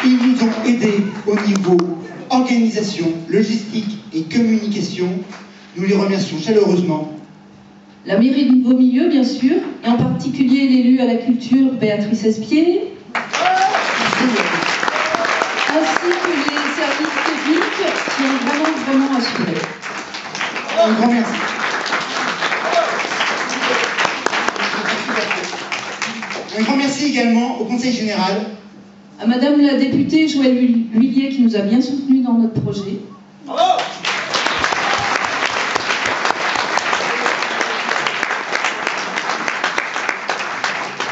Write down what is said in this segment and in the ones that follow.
Ils nous ont aidés au niveau organisation, logistique et communication. Nous les remercions chaleureusement. La mairie de Beaumilieu, bien sûr, et en particulier l'élu à la culture Béatrice Espier, ainsi que les services techniques qui ont vraiment assuré. Un grand merci. Un grand merci également au Conseil général. À Madame la députée Joëlle Huillier qui nous a bien soutenus dans notre projet. Bravo.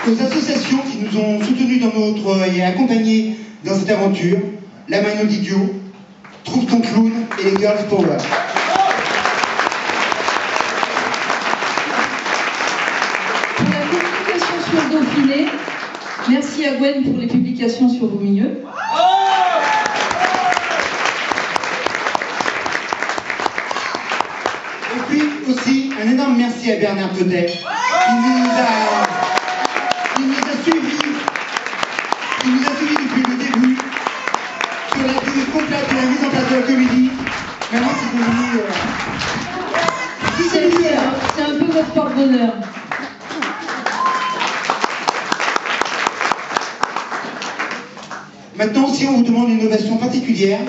Aux associations qui nous ont soutenus dans notre et accompagnés dans cette aventure, la Mano d'Idiot, Trouve ton clown et les Girls Power. Pour la communication sur Dauphiné, merci à Gwen pour les publications sur Beaumilieu. Et puis aussi un énorme merci à Bernard Petet qui nous a suivis depuis le début sur la durée complète de la mise en place de la comédie. Maintenant c'est devenu C'est un peu votre porte-bonheur. Maintenant aussi on vous demande une ovation particulière.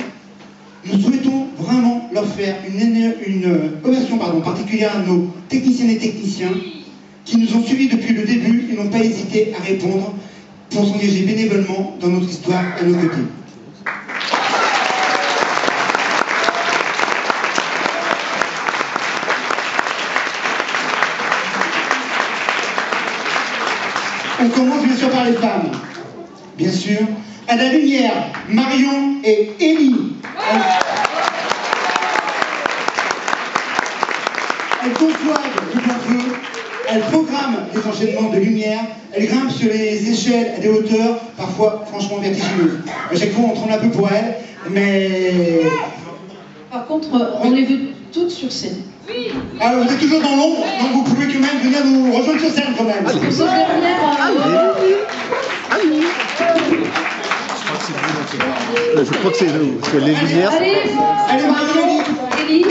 Nous souhaitons vraiment leur faire une ovation particulière à nos techniciennes et techniciens qui nous ont suivis depuis le début et n'ont pas hésité à répondre pour s'engager bénévolement dans notre histoire à nos côtés. On commence bien sûr par les femmes. Bien sûr, à la lumière, Marion et Élie. Elles conçoivent le feu, elles programment les enchaînements de lumière, elles grimpent sur les échelles à des hauteurs parfois franchement vertigineuses. À chaque fois on tremble un peu pour elles, mais... Par contre, on les veut toutes sur scène. Alors vous êtes toujours dans l'ombre, donc vous pouvez quand même venir nous rejoindre sur scène quand même. Pour cette dernière, Je crois que c'est nous, parce que les lumières... Allez Marion, Élie,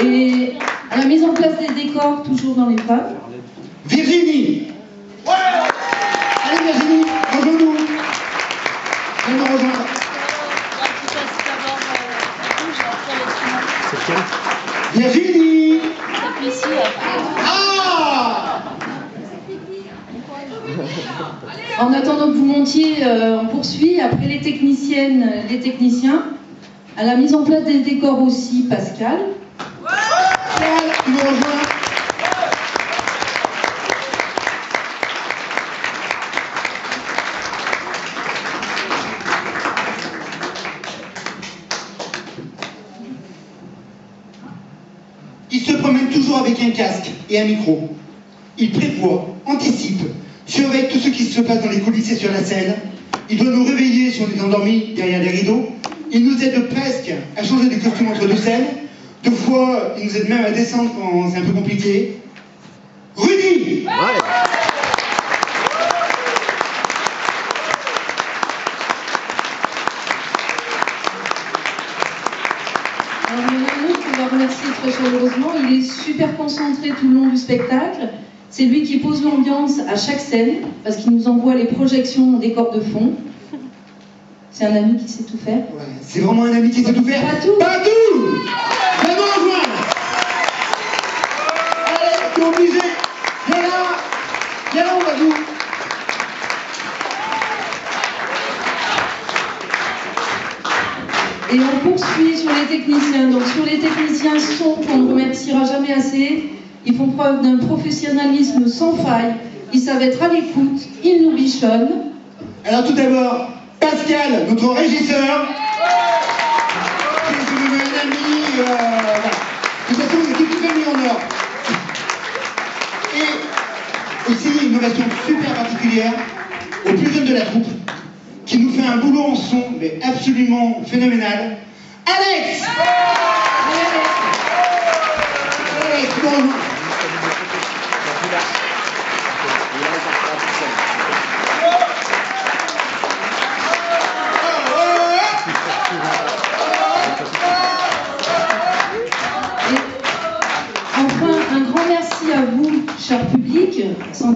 et à la mise en place des décors, toujours dans les femmes. Virginie. Allez Virginie, rejoins-nous. Viens nous rejoindre. C'est quel ? Virginie. En attendant que vous montiez, on poursuit. Après les techniciennes, les techniciens, à la mise en place des décors aussi, Pascal. Pascal, tu nous rejoins. Il se promène toujours avec un casque et un micro. Il prévoit, anticipe, surveille tout ce qui se passe dans les coulisses et sur la scène. Il doit nous réveiller si on est endormi derrière les rideaux. Il nous aide presque à changer de costume entre deux scènes. Deux fois, il nous aide même à descendre quand c'est un peu compliqué. Rudy. Alors, il y en a un autre qu'on va remercier très chaleureusement. Il est super concentré tout le long du spectacle. C'est lui qui pose l'ambiance à chaque scène, parce qu'il nous envoie les projections en décor de fond. C'est un ami qui sait tout faire. Ouais, c'est vraiment un ami qui sait tout faire. Pas tout. Pas tout. Viens nous rejoindre. Allez, t'es obligé. Viens là, on va vous. Et on poursuit sur les techniciens. Donc sur les techniciens son, qu'on ne remerciera jamais assez, ils font preuve d'un professionnalisme sans faille. Ils savent être à l'écoute, ils nous bichonnent. Alors tout d'abord, Pascal, notre régisseur, qui est devenu un ami, voilà. De toute façon, on est toute famille en or. Et aussi une ovation super particulière aux plus jeunes de la troupe, qui nous fait un boulot en son, mais absolument phénoménal. Alex. Alex, bon.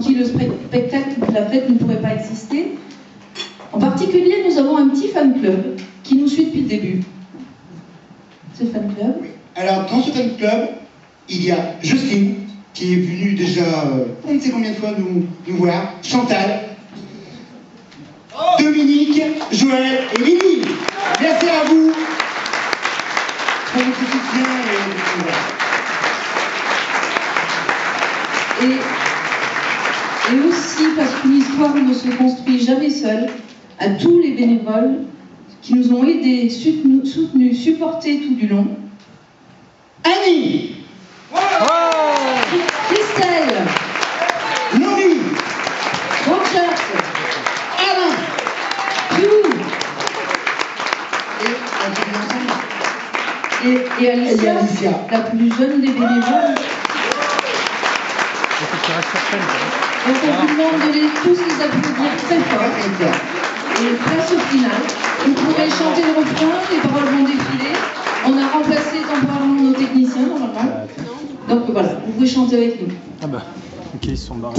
qui le spectacle, la fête ne pourrait pas exister. En particulier, nous avons un petit fan club qui nous suit depuis le début. Ce fan club. Alors, dans ce fan club, il y a Jocelyne, qui est venue déjà, on ne sait combien de fois nous voir, Chantal, Dominique, Joël et Lily. Merci à vous pour votre soutien et aussi parce qu'une histoire ne se construit jamais seule, à tous les bénévoles qui nous ont aidés, soutenus, supportés tout du long. Annie, Christelle, Laurie, Roger, Alain Piou et Alicia, la plus jeune des bénévoles. Donc on vous demande de tous les applaudir très fort. Et place au final, vous pourrez chanter le refrain, les paroles vont défiler. On a remplacé temporairement nos techniciens normalement. Donc voilà, vous pouvez chanter avec nous. Ah bah, ok, ils sont barrés.